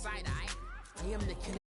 side eye. I am the connect.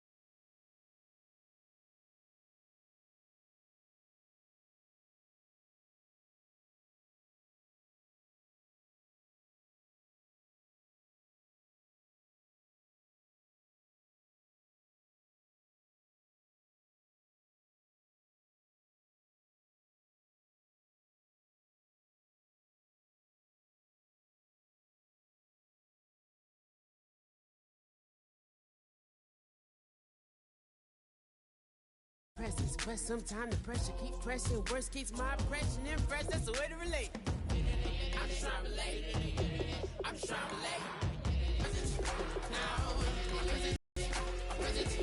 Presence, but sometimes the pressure keep pressing. Worst keeps my impression impressed. That's the way to relate. I'm just trying to relate. I'm just trying to relate. Presence, now. Presence, presence,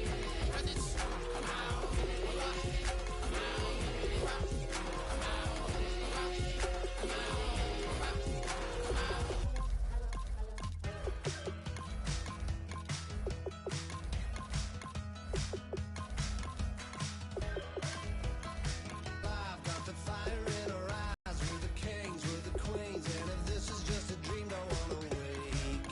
presence. Come out. Come out. Come out. Come out. Come out. Come out. I've got the fire in her eyes. We're the kings, we're the queens, and if this is just a dream, don't wanna wake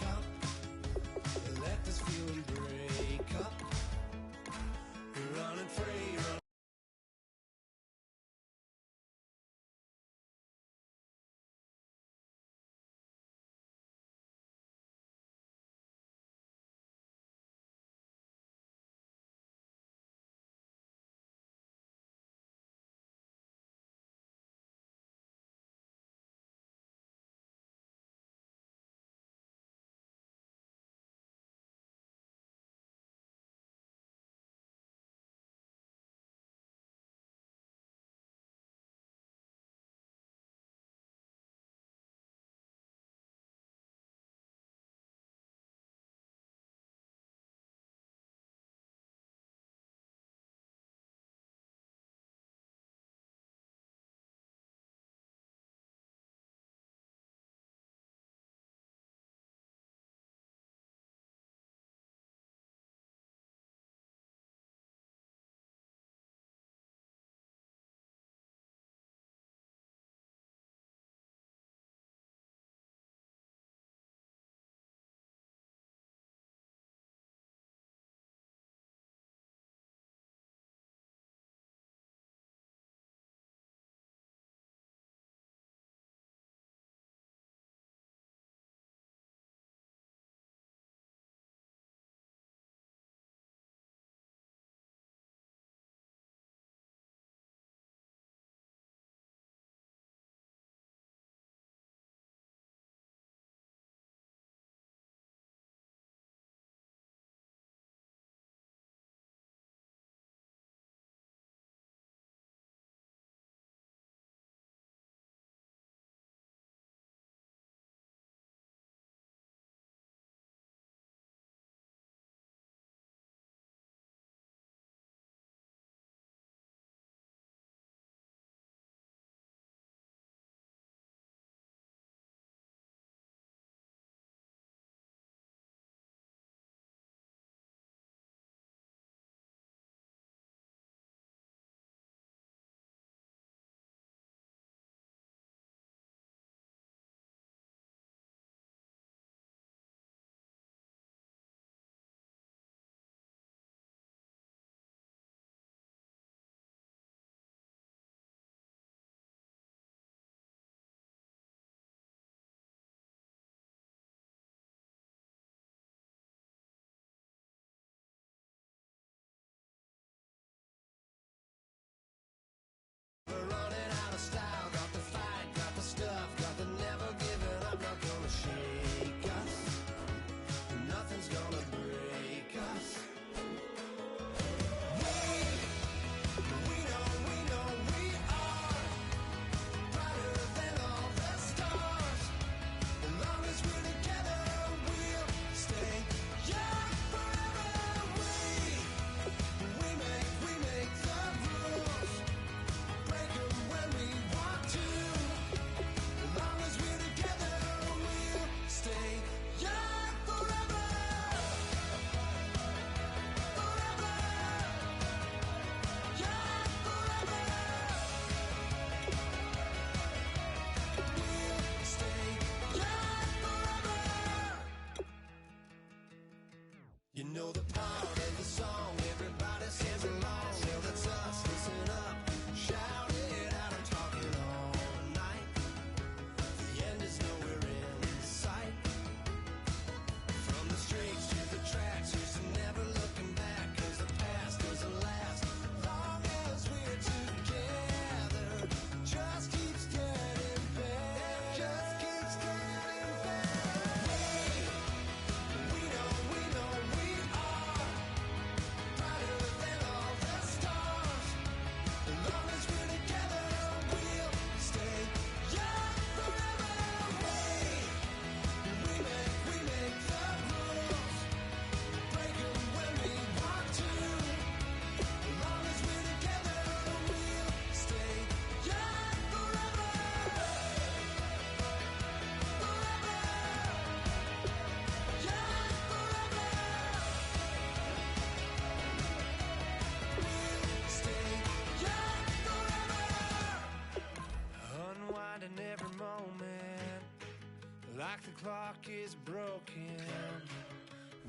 like the clock is broken.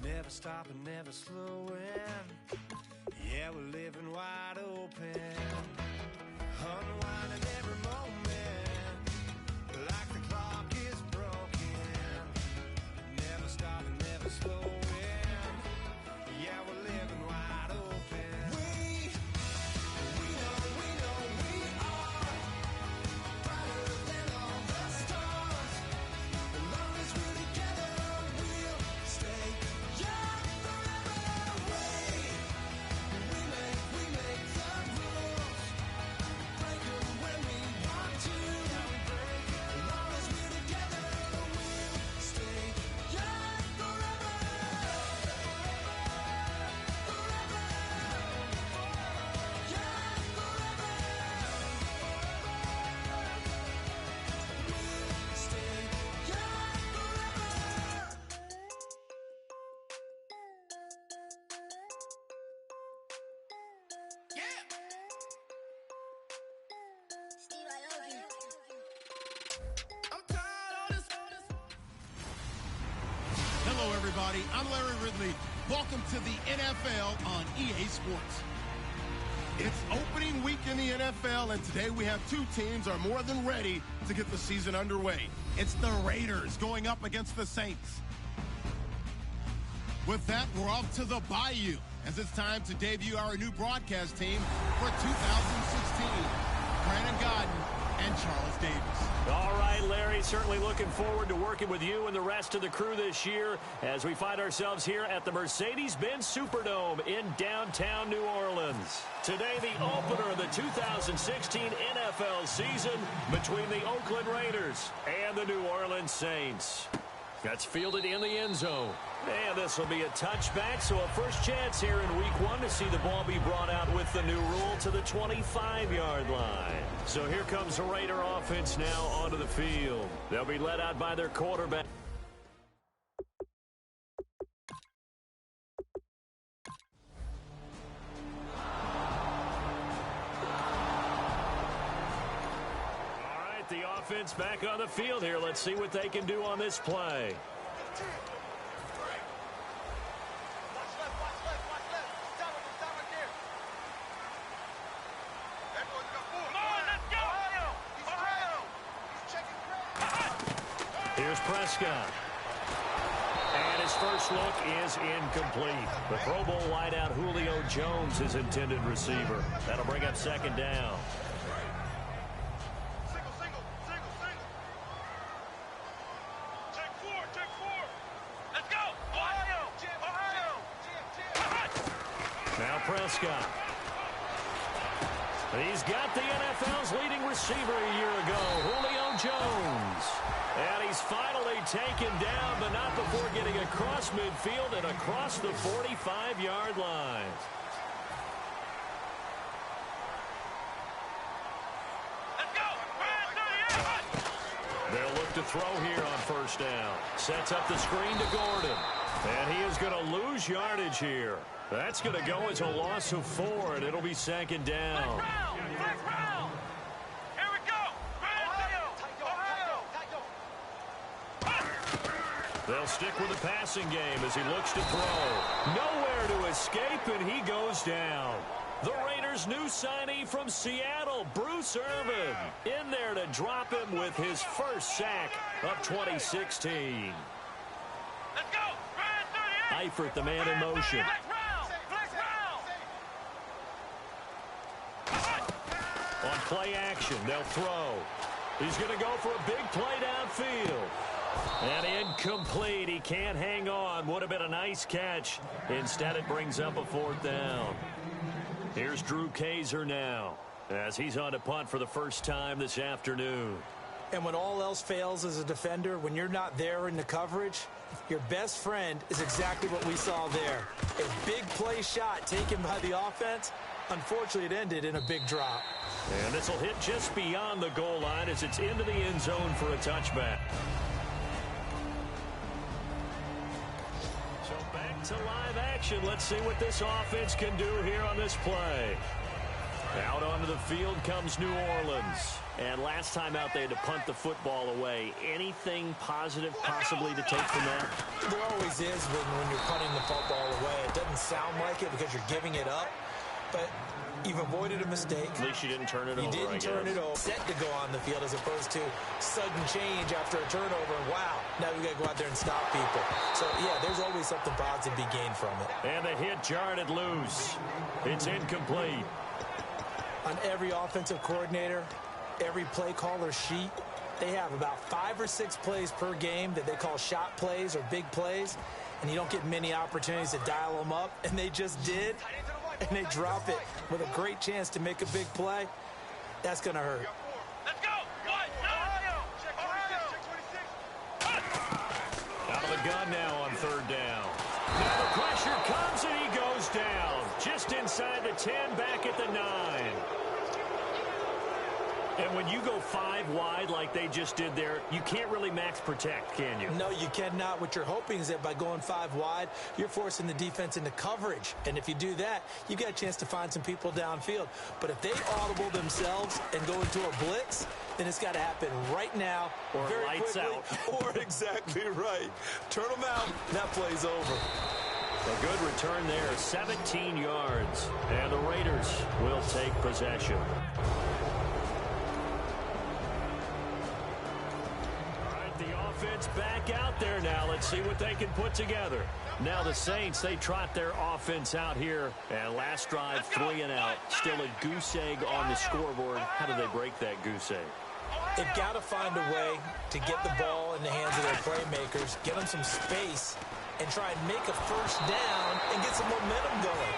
Never stopping, never slowing. Yeah, we're living wide open. Unwinding every moment. Like the clock is broken. Never stopping, never slowing. Yeah, we're living wide open. We know we are brighter than all the stars. As long as we're together, we'll stay young forever. We make the rules, break them when we want to. As long as we're together, we'll stay young forever. Hello, everybody. I'm Larry Ridley. Welcome to the NFL on EA Sports. It's opening week in the NFL, and today we have two teams are more than ready to get the season underway. It's the Raiders going up against the Saints. With that, we're off to the Bayou, as it's time to debut our new broadcast team for 2016. Brandon Godden and Charles Davis. All right, Larry, certainly looking forward to working with you and the rest of the crew this year as we find ourselves here at the Mercedes-Benz Superdome in downtown New Orleans. Today, the opener of the 2016 NFL season between the Oakland Raiders and the New Orleans Saints. That's fielded in the end zone. And this will be a touchback, so a first chance here in week one to see the ball be brought out with the new rule to the 25-yard line. So here comes the Raider offense now onto the field. They'll be led out by their quarterback. All right, the offense back on the field here. Let's see what they can do on this play. Here's Prescott. And his first look is incomplete. The Pro Bowl wideout Julio Jones, his intended receiver. That'll bring up second down. Single. Take four. Let's go. Ohio. Now Prescott. He's got the NFL's leading receiver a year ago, Julio Jones. And he's finally taken down, but not before getting across midfield and across the 45-yard line. Let's go. They'll look to throw here on first down. Sets up the screen to Gordon. And he is going to lose yardage here. That's going to go as a loss of 4, and it'll be second down. Flex round. Here we go. Ohio. They'll stick with the passing game as he looks to throw. Nowhere to escape, and he goes down. The Raiders' new signee from Seattle, Bruce Irvin, in there to drop him with his first sack of 2016. Let's go. Eifert, the man in motion. Flex round. On play action, they'll throw. He's going to go for a big play downfield. And incomplete. He can't hang on. Would have been a nice catch. Instead, it brings up a fourth down. Here's Drew Kaiser now as he's on to punt for the first time this afternoon. And when all else fails as a defender, when you're not there in the coverage, your best friend is exactly what we saw there. A big play shot taken by the offense. Unfortunately, it ended in a big drop. And this will hit just beyond the goal line as it's into the end zone for a touchback. So back to live action. Let's see what this offense can do here on this play. Out onto the field comes New Orleans. And last time out, they had to punt the football away. Anything positive possibly to take from that? There always is when you're punting the football away. It doesn't sound like it because you're giving it up, but you've avoided a mistake. At least you didn't turn it over, You didn't turn it over. Set to go on the field as opposed to sudden change after a turnover. And wow, now we got to go out there and stop people. So, yeah, there's always something positive to be gained from it. And the hit jarred loose. It's incomplete. On every offensive coordinator, every play caller sheet, they have about 5 or 6 plays per game that they call shot plays or big plays, and you don't get many opportunities to dial them up, and they just did, and they drop it with a great chance to make a big play. That's going to hurt. Let's go. Out of the gun now on third down. Now the pressure comes and he goes down. Just inside the 10, back at the 9. And when you go 5 wide like they just did there, you can't really max protect, can you? No, you cannot. What you're hoping is that by going 5 wide, you're forcing the defense into coverage. And if you do that, you got a chance to find some people downfield. But if they audible themselves and go into a blitz, then it's got to happen right now. Or very lights quickly, out. Or exactly right. Turn them out, and that play's over. A good return there, 17 yards. And the Raiders will take possession. Offense back out there now. Let's see what they can put together. Now the Saints, they trot their offense out here. And last drive, 3 and out. Still a goose egg on the scoreboard. How do they break that goose egg? They've got to find a way to get the ball in the hands of their playmakers, get them some space, and try and make a first down and get some momentum going.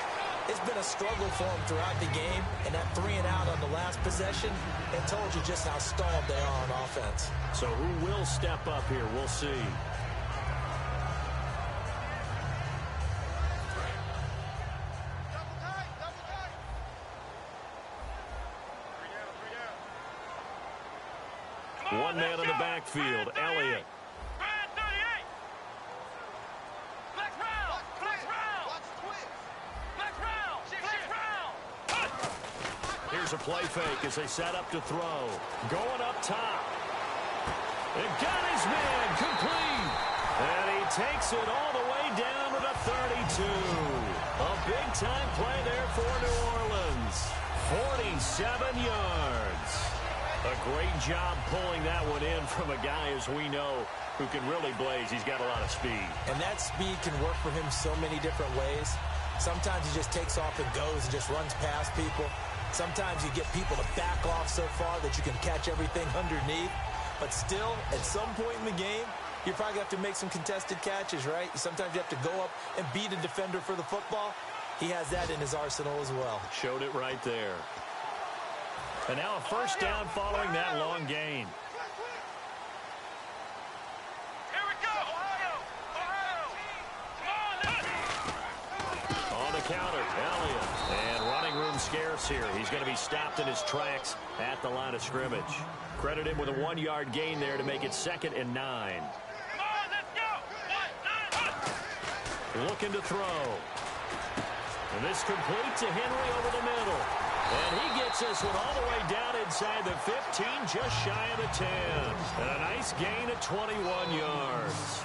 It's been a struggle for them throughout the game, and that 3 and out on the last possession, it told you just how stalled they are on offense. So who will step up here? We'll see. One man in the backfield, Elliott. Here's a play fake as they set up to throw. Going up top. And got his man complete. And he takes it all the way down to the 32. A big-time play there for New Orleans. 47 yards. A great job pulling that one in from a guy, as we know, who can really blaze. He's got a lot of speed. And that speed can work for him so many different ways. Sometimes he just takes off and goes and just runs past people. Sometimes you get people to back off so far that you can catch everything underneath. But still, at some point in the game, you're probably going to have to make some contested catches, right? Sometimes you have to go up and beat a defender for the football. He has that in his arsenal as well. Showed it right there. And now a first down following that long gain. Here we go. On the counter, Elliott. And running room scarce here. He's going to be stopped in his tracks at the line of scrimmage. Credit him with a 1-yard gain there to make it 2nd and 9. Looking to throw. And this complete to Henry over the middle. And he gets this one all the way down inside the 15, just shy of the 10. And a nice gain of 21 yards.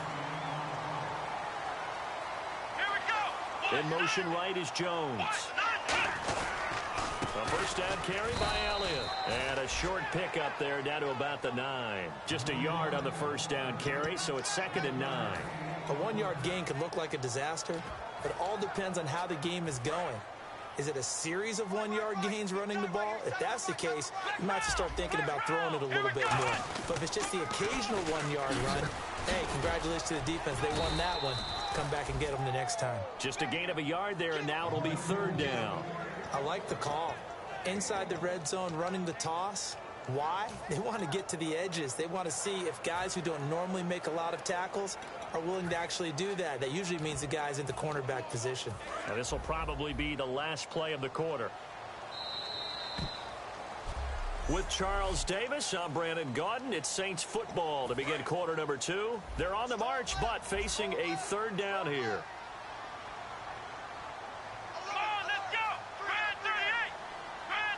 Here we go. In motion right is Jones. A first down carry by Elliott. And a short pickup there down to about the 9. Just a yard on the first down carry, so it's 2nd and 9. A 1-yard gain could look like a disaster. It all depends on how the game is going. Is it a series of 1-yard gains running the ball? If that's the case, you might have to start thinking about throwing it a little bit more. But if it's just the occasional 1-yard run, hey, congratulations to the defense. They won that one. Come back and get them the next time. Just a gain of a yard there, and now it'll be 3rd down. I like the call. Inside the red zone, running the toss. Why? They want to get to the edges. They want to see if guys who don't normally make a lot of tackles are willing to actually do that. That usually means the guy's in the cornerback position. Now this will probably be the last play of the quarter. With Charles Davis, I'm Brandon Gaudin. It's Saints football to begin quarter number 2. They're on the march, but facing a 3rd down here. Come on, let's go. Red 38. Red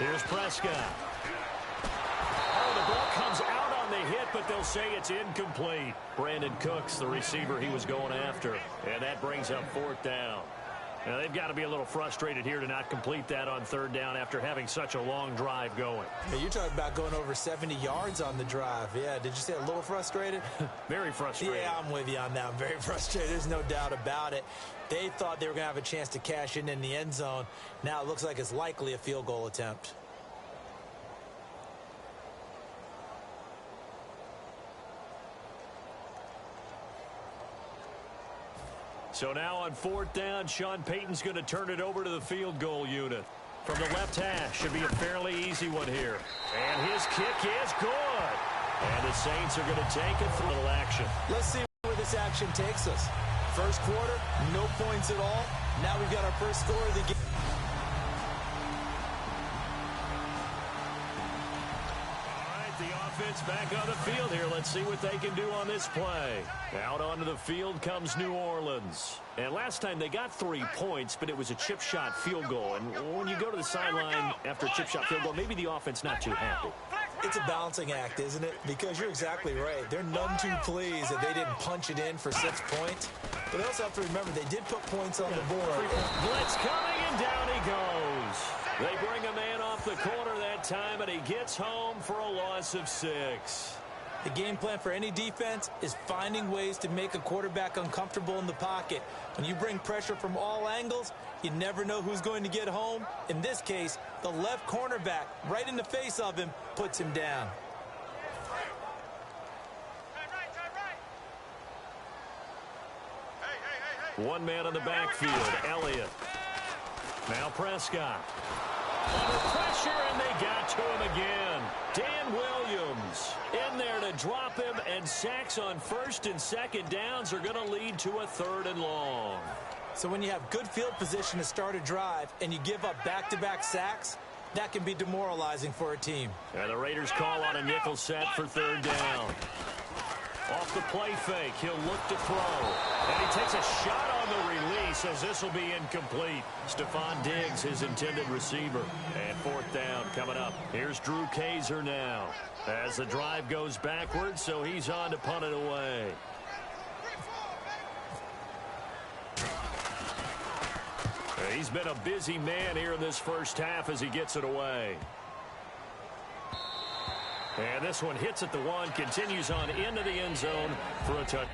Here's Prescott. Oh, the ball comes out on the hit, but they'll say it's incomplete. Brandon Cooks, the receiver he was going after. And that brings up 4th down. Now, they've got to be a little frustrated here to not complete that on 3rd down after having such a long drive going. Hey, you're talking about going over 70 yards on the drive. Yeah, did you say a little frustrated? Very frustrated. Yeah, I'm with you on that. I'm very frustrated. There's no doubt about it. They thought they were going to have a chance to cash in the end zone. Now it looks like it's likely a field goal attempt. So now on 4th down, Sean Payton's going to turn it over to the field goal unit. From the left hash, should be a fairly easy one here. And his kick is good. And the Saints are going to take it through a little action. Let's see where this action takes us. First quarter, no points at all. Now we've got our first score of the game. Offense back on the field here. Let's see what they can do on this play. Out onto the field comes New Orleans. And last time they got 3 points, but it was a chip shot field goal. And when you go to the sideline after a chip shot field goal, maybe the offense not too happy. It's a balancing act, isn't it? Because you're exactly right. They're none too pleased that they didn't punch it in for 6 points. But they also have to remember they did put points on the board. Blitz coming, and down he goes. They bring a man off the corner that time, and he gets home for a loss of 6. The game plan for any defense is finding ways to make a quarterback uncomfortable in the pocket. When you bring pressure from all angles, you never know who's going to get home. In this case, the left cornerback, right in the face of him, puts him down. One man on the backfield, Elliott. Now Prescott. Under pressure, and they got to him again. Dan Williams in there to drop him, and sacks on 1st and 2nd downs are going to lead to a 3rd and long. So when you have good field position to start a drive and you give up back-to-back sacks, that can be demoralizing for a team. And the Raiders call on a nickel set for 3rd down. Off the play fake, he'll look to throw. And he takes a shot on the release as this will be incomplete. Stephon Diggs, his intended receiver. And 4th down coming up. Here's Drew Kaiser now. As the drive goes backwards, so he's on to punt it away. He's been a busy man here in this first half as he gets it away. And this one hits at the 1, continues on into the end zone for a touchdown.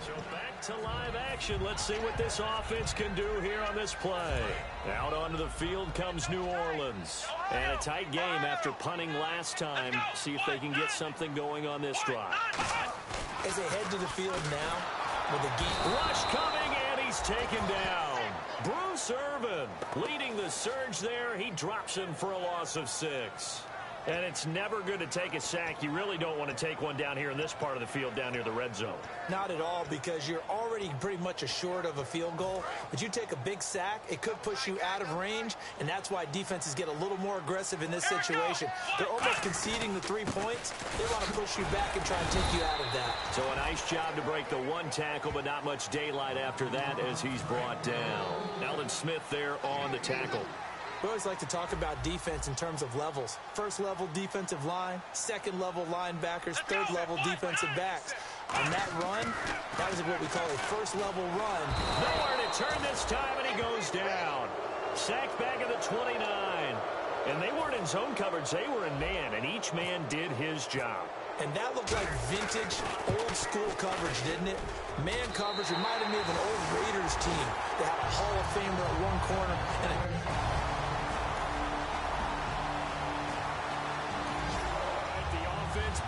So back to live action. Let's see what this offense can do here on this play. Out onto the field comes New Orleans. And a tight game after punting last time. See if they can get something going on this drive. As they head to the field now with a game rush coming, and he's taken down. Bruce Irvin leading the surge there. He drops him for a loss of 6. And it's never good to take a sack. You really don't want to take one down here in this part of the field down near the red zone. Not at all, because you're already pretty much assured of a field goal. But you take a big sack, it could push you out of range, and that's why defenses get a little more aggressive in this situation. They're almost conceding the 3 points. They want to push you back and try and take you out of that. So a nice job to break the 1 tackle, but not much daylight after that as he's brought down. Alden Smith there on the tackle. We always like to talk about defense in terms of levels. First level defensive line, second level linebackers, third level defensive backs. On that run, that was what we call a first level run. Nowhere to turn this time, and he goes down. Sacked back at the 29. And they weren't in zone coverage, they were in man, and each man did his job. And that looked like vintage, old-school coverage, didn't it? Man coverage reminded me of an old Raiders team. They had a Hall of Famer at one corner and a...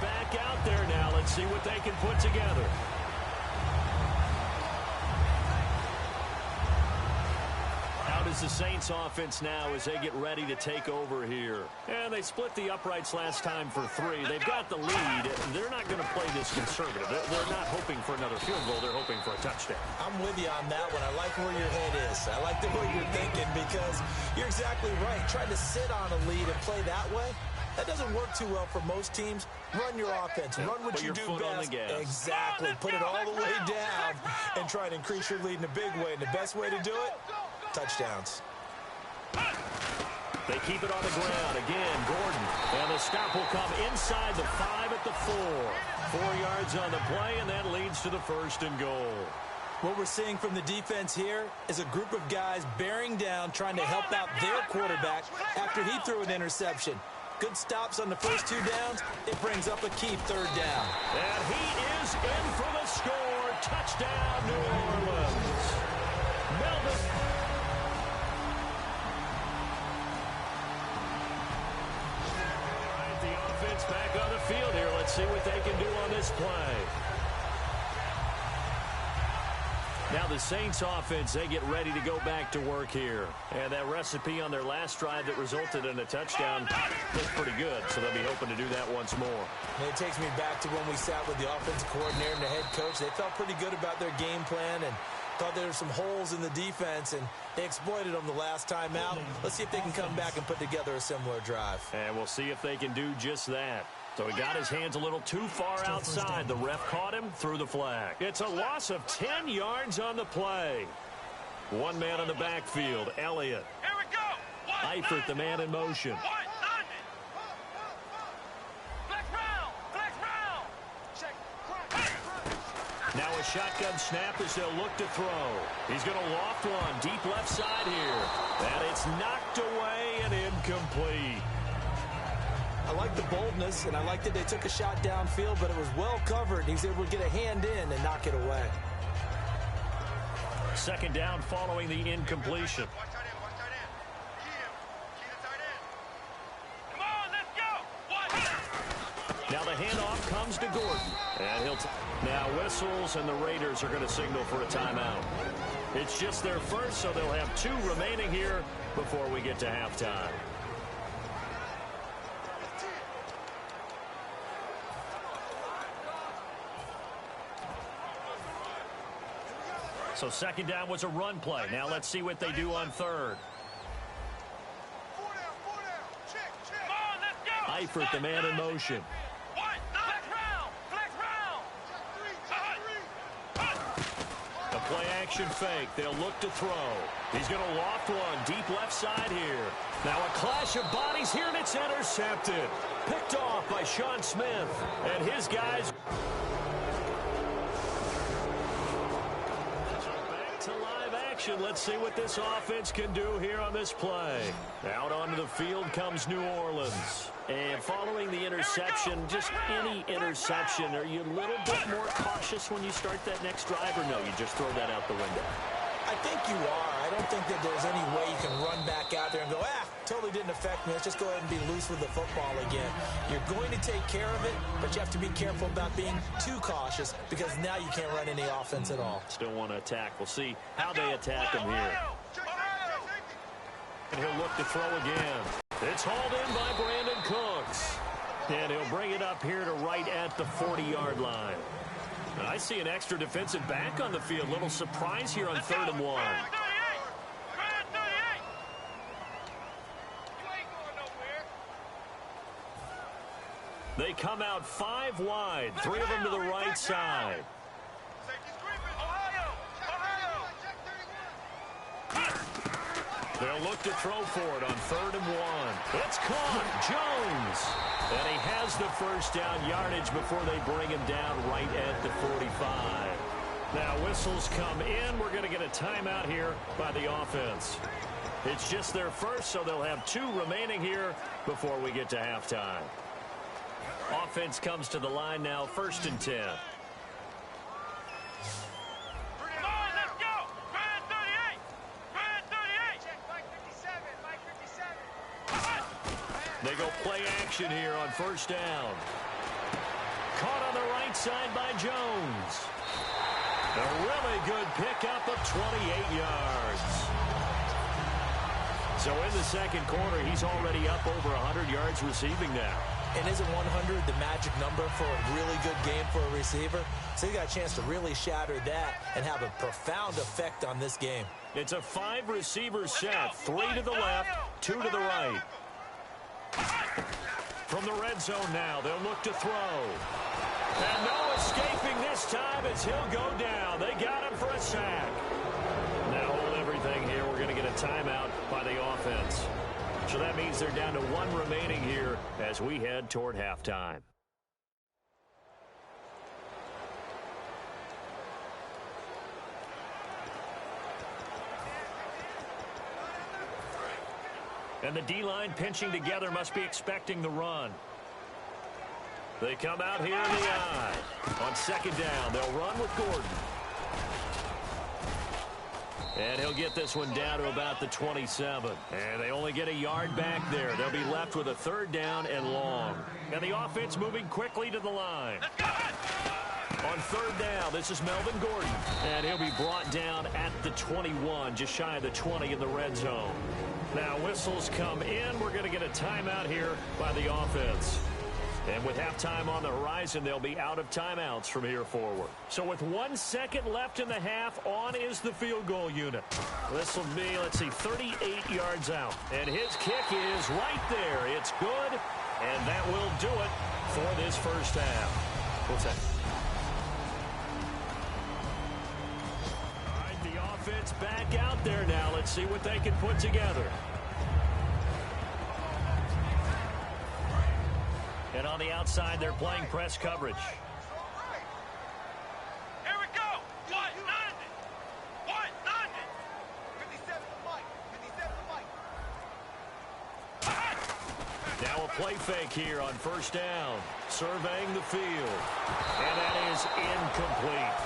Back out there now. Let's see what they can put together. How does the Saints offense now as they get ready to take over here? And they split the uprights last time for 3. They've got the lead. They're not going to play this conservative. They're not hoping for another field goal. They're hoping for a touchdown. I'm with you on that one. I like where your head is. I like the way you're thinking, because you're exactly right. Trying to sit on a lead and play that way, That doesn't work too well for most teams. Run your offense. Run what Put you your do foot on best. the gas. Exactly. Put it all the way down and try and increase your lead in a big way. And the best way to do it, touchdowns. They keep it on the ground. Again, Gordon. And the stop will come inside the 5 at the 4. 4 yards on the play, and that leads to the 1st and goal. What we're seeing from the defense here is a group of guys bearing down, trying to help out their quarterback after he threw an interception. Good stops on the first 2 downs. It brings up a key 3rd down. And he is in for the score. Touchdown, New Orleans. Melvin. All right, the offense back on the field here. Let's see what they can do on this play. Now the Saints offense, they get ready to go back to work here. And that recipe on their last drive that resulted in a touchdown looked pretty good, so they'll be hoping to do that once more. And it takes me back to when we sat with the offensive coordinator and the head coach. They felt pretty good about their game plan and thought there were some holes in the defense, and they exploited them the last time out. Let's see if they can come back and put together a similar drive. And we'll see if they can do just that. So he got his hands a little too far outside. The ref caught him, threw the flag. It's a loss of 10 yards on the play. 1 man on the backfield, Elliott. Here we go. Eifert, the man in motion. Flex round. Flex round. Check. Now a shotgun snap as they'll look to throw. He's going to loft one deep left side here. And it's knocked away and incomplete. I like the boldness, and I like that they took a shot downfield, but it was well covered. He was able to get a hand in and knock it away. 2nd down following the incompletion. Watch tight end. Watch tight end. Key the tight end. Come on, let's go. Now the handoff comes to Gordon. And now whistles, and the Raiders are going to signal for a timeout. It's just their first, so they'll have 2 remaining here before we get to halftime. So 2nd down was a run play. Now let's see what they do on 3rd. 4 down. Check. Come on, let's go. Eifert, the man in motion. Flex round. Flex round. A play action fake. They'll look to throw. He's going to loft one deep left side here. Now a clash of bodies here, and it's intercepted. Picked off by Sean Smith and his guys. Back to live action. Let's see what this offense can do here on this play. Out onto the field comes New Orleans. And following the interception, just any interception, are you a little bit more cautious when you start that next drive, or no, you just throw that out the window? I think you are. I don't think that there's any way you can run back out there and go, totally didn't affect me. Let's just go ahead and be loose with the football again. You're going to take care of it, but you have to be careful about being too cautious because now you can't run any offense at all. Still want to attack. We'll see how they attack him here. And he'll look to throw again. It's hauled in by Brandon Cooks. And he'll bring it up here to right at the 40-yard line. Now, I see an extra defensive back on the field. Little surprise here on 3rd and 1. They come out 5 wide, 3 of them to the right side. They'll look to throw for it on 3rd and 1. It's caught. Jones. And he has the first down yardage before they bring him down right at the 45. Now whistles come in. We're going to get a timeout here by the offense. It's just their first, so they'll have 2 remaining here before we get to halftime. Offense comes to the line now, 1st and 10. They go play action here on 1st down. Caught on the right side by Jones. A really good pickup of 28 yards. So in the 2nd quarter, he's already up over 100 yards receiving now. And isn't 100 the magic number for a really good game for a receiver? So he got a chance to really shatter that and have a profound effect on this game. It's a 5-receiver set. 3 to the left, 2 to the right. From the red zone now, they'll look to throw. And no escaping this time as he'll go down. They got him for a sack. Now hold everything here. We're going to get a timeout by the offense. So that means they're down to one remaining here as we head toward halftime. And the D-line pinching together must be expecting the run. They come out here in the eye. On second down, they'll run with Gordon. And he'll get this one down to about the 27. And they only get a yard back there. They'll be left with a third down and long. And the offense moving quickly to the line. On third down, this is Melvin Gordon. And he'll be brought down at the 21, just shy of the 20 in the red zone. Now whistles come in. We're going to get a timeout here by the offense. And with halftime on the horizon, they'll be out of timeouts from here forward. So with 1 second left in the half, on is the field goal unit. This will be, 38 yards out. And his kick is right there. It's good, and that will do it for this first half. What's that? All right, the offense back out there now. Let's see what they can put together. And on the outside, they're playing press coverage. Here we go. What? Nothing. What? Nothing. 57 to Mike. Now a play fake here on first down. Surveying the field. And that is incomplete.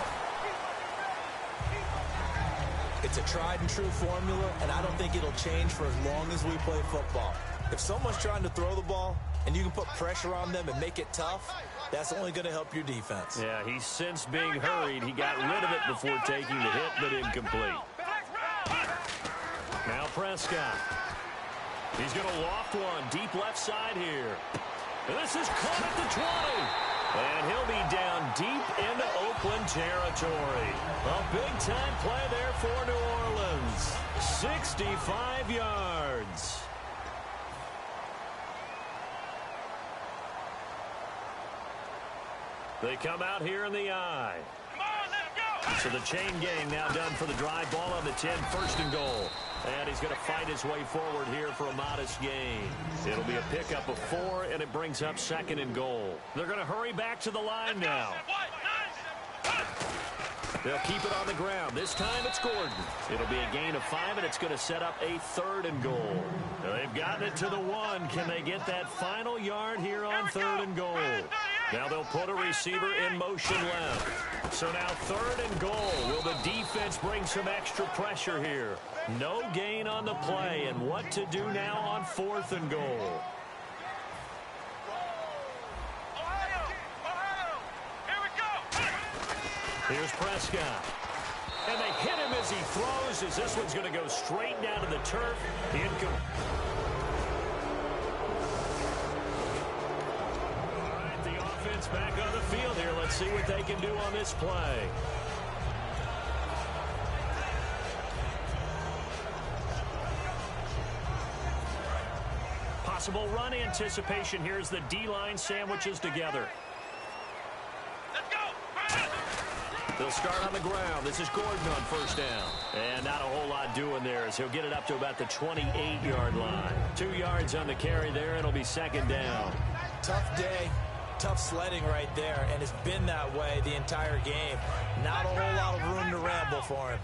It's a tried and true formula, and I don't think it'll change for as long as we play football. If someone's trying to throw the ball and you can put pressure on them and make it tough, that's only going to help your defense. Yeah, he's since being hurried. He got rid of it before taking the hit, but incomplete. Now Prescott. He's going to loft one deep left side here. And this is caught at the 20. And he'll be down deep into Oakland territory. A big-time play there for New Orleans. 65 yards. They come out here in the eye. Come on, let's go. So the chain gang now done for the drive. Ball on the 10, first and goal. And he's going to fight his way forward here for a modest gain. It'll be a pickup of 4, and it brings up second and goal. They're going to hurry back to the line now. They'll keep it on the ground. This time it's Gordon. It'll be a gain of 5, and it's going to set up a third and goal. Now they've gotten it to the 1. Can they get that final yard here on third and goal? Now they'll put a receiver in motion left. So now third and goal. Will the defense bring some extra pressure here? No gain on the play. And what to do now on fourth and goal? Here's Prescott. And they hit him as he throws, as this one's going to go straight down to the turf. All right, the offense back on the field here. Let's see what they can do on this play. Possible run anticipation here as the D-line sandwiches together. They'll start on the ground. This is Gordon on first down. And not a whole lot doing there as he'll get it up to about the 28-yard line. 2 yards on the carry there. It'll be second down. Tough day, tough sledding right there, and it's been that way the entire game. Not a whole lot of room to ramble for him.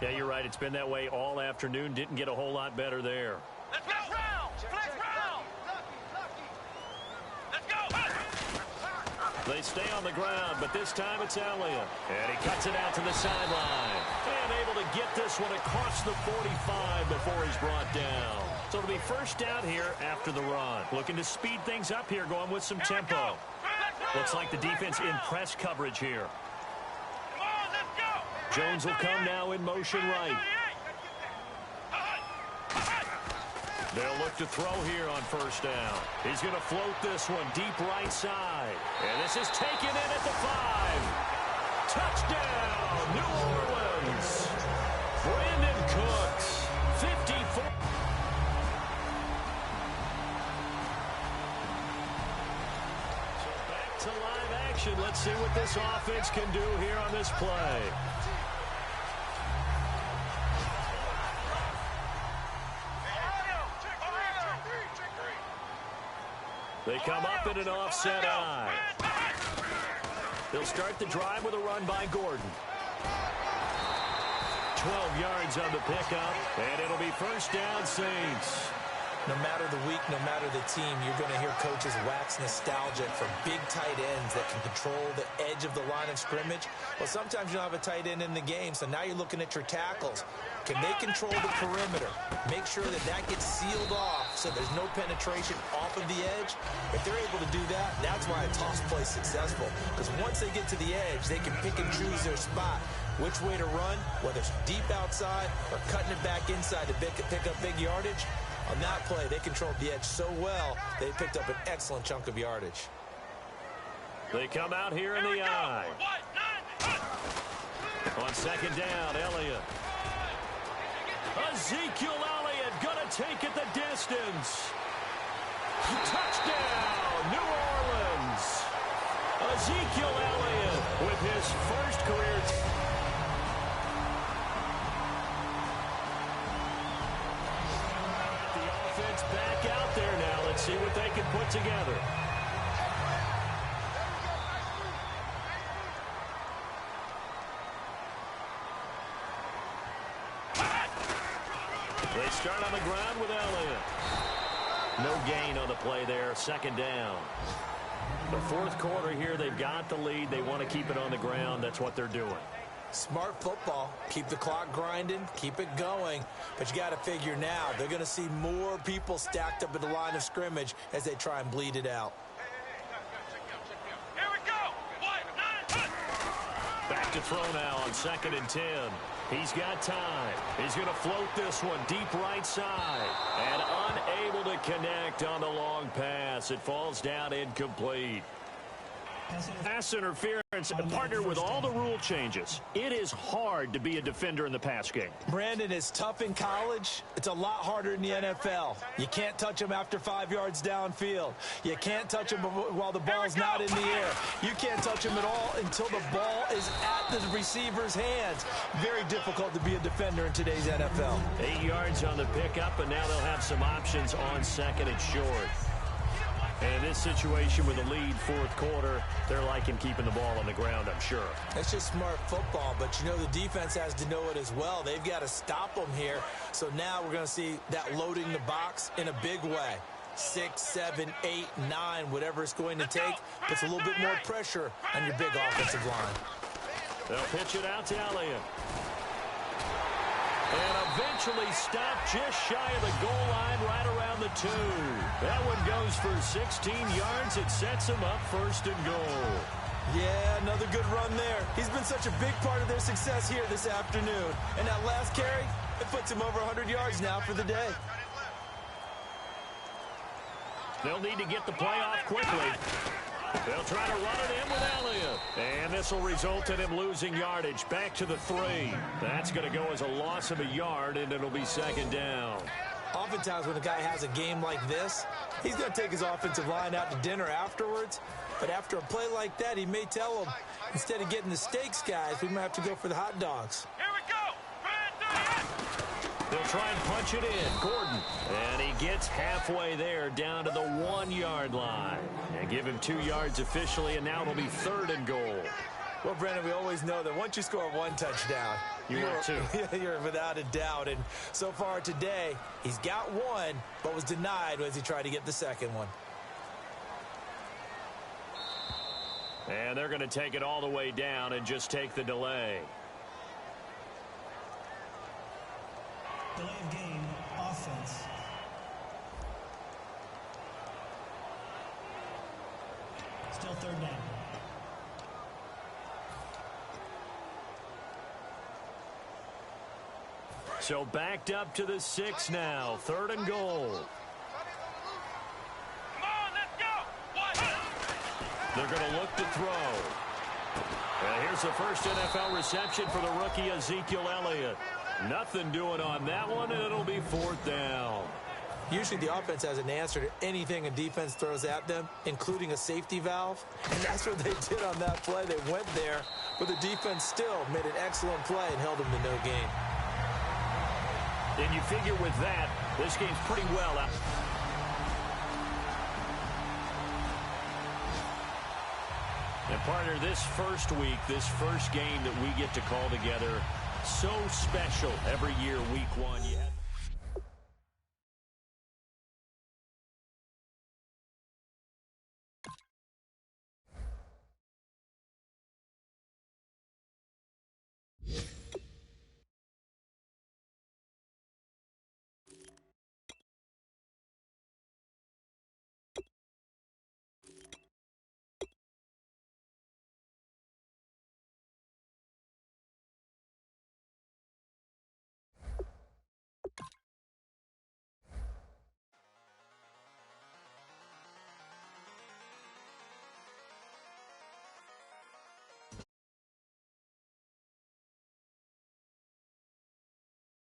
Yeah, you're right. It's been that way all afternoon. Didn't get a whole lot better there. Let's go. Flex round. Let's go. They stay on the ground, but this time it's Elliott. And he cuts it out to the sideline. And able to get this one across the 45 before he's brought down. So it'll be first down here after the run. Looking to speed things up here, going with some tempo. Looks like the defense in press coverage here. Come on, let's go. Jones will come now in motion right. They'll look to throw here on first down. He's going to float this one deep right side. And this is taken in at the 5. Touchdown, New Orleans. Brandon Cooks, 54. possession. Let's see what this offense can do here on this play. They come up in an offset eye. They'll start the drive with a run by Gordon. 12 yards on the pickup, and it'll be first down, Saints. No matter the week, no matter the team, you're going to hear coaches wax nostalgic for big tight ends that can control the edge of the line of scrimmage. Well, sometimes you don't have a tight end in the game, so now you're looking at your tackles. Can they control the perimeter? Make sure that that gets sealed off so there's no penetration off of the edge. If they're able to do that, that's why a toss play is successful. Because once they get to the edge, they can pick and choose their spot. Which way to run, whether it's deep outside or cutting it back inside to pick up big yardage. On that play, they controlled the edge so well, they picked up an excellent chunk of yardage. They come out here in the eye. On second down, Elliott. Ezekiel Elliott going to take it the distance. Touchdown, New Orleans. Ezekiel Elliott with his first career. The offense back out there now. Let's see what they can put together. They start on the ground with Elliott. No gain on the play there. Second down. The fourth quarter here, they've got the lead. They want to keep it on the ground. That's what they're doing. Smart football. Keep the clock grinding. Keep it going. But you got to figure now, they're going to see more people stacked up at the line of scrimmage as they try and bleed it out. Here we go. Back to throw now on 2nd and 10. He's got time. He's going to float this one deep right side. And unable to connect on the long pass. It falls down incomplete. Pass interference, partner with all the rule changes. It is hard to be a defender in the pass game. Brandon, is tough in college. It's a lot harder in the NFL. You can't touch him after 5 yards downfield. You can't touch him while the ball's not in the air. You can't touch him at all until the ball is at the receiver's hands. Very difficult to be a defender in today's NFL. 8 yards on the pickup, and now they'll have some options on 2nd and short. And in this situation with a lead fourth quarter, they're liking keeping the ball on the ground, I'm sure. It's just smart football, but you know the defense has to know it as well. They've got to stop them here. So now we're going to see that loading the box in a big way. 6, 7, 8, 9, whatever it's going to take, puts a little bit more pressure on your big offensive line. They'll pitch it out to Elliott. And eventually stopped just shy of the goal line right around the 2. That one goes for 16 yards. It sets him up 1st and goal. Yeah, another good run there. He's been such a big part of their success here this afternoon. And that last carry, it puts him over 100 yards now for the day. They'll need to get the play off quickly. They'll try to run it in with Elliott. And this will result in him losing yardage. Back to the 3. That's going to go as a loss of a yard, and it'll be 2nd down. Oftentimes when a guy has a game like this, he's going to take his offensive line out to dinner afterwards. But after a play like that, he may tell them, instead of getting the steaks, guys, we might have to go for the hot dogs. Here we go. They'll try and punch it in. Gordon. And he gets halfway there down to the 1-yard line. And give him 2 yards officially, and now it'll be 3rd and goal. Well, Brendan, we always know that once you score 1 touchdown, you're 2. You're without a doubt. And so far today, he's got 1, but was denied as he tried to get the 2nd one. And they're going to take it all the way down and just take the delay. Delay of game, offense. Still 3rd down. So backed up to the 6 now. 3rd and goal. Come on, let's go. They're going to look to throw. And here's the first NFL reception for the rookie Ezekiel Elliott. Nothing doing on that one, and it'll be 4th down. Usually the offense has an answer to anything a defense throws at them, including a safety valve. And that's what they did on that play. They went there, but the defense still made an excellent play and held them to no gain. And you figure with that, this game's pretty well out. And partner, this first week, this first game that we get to call together, so special every year, week one.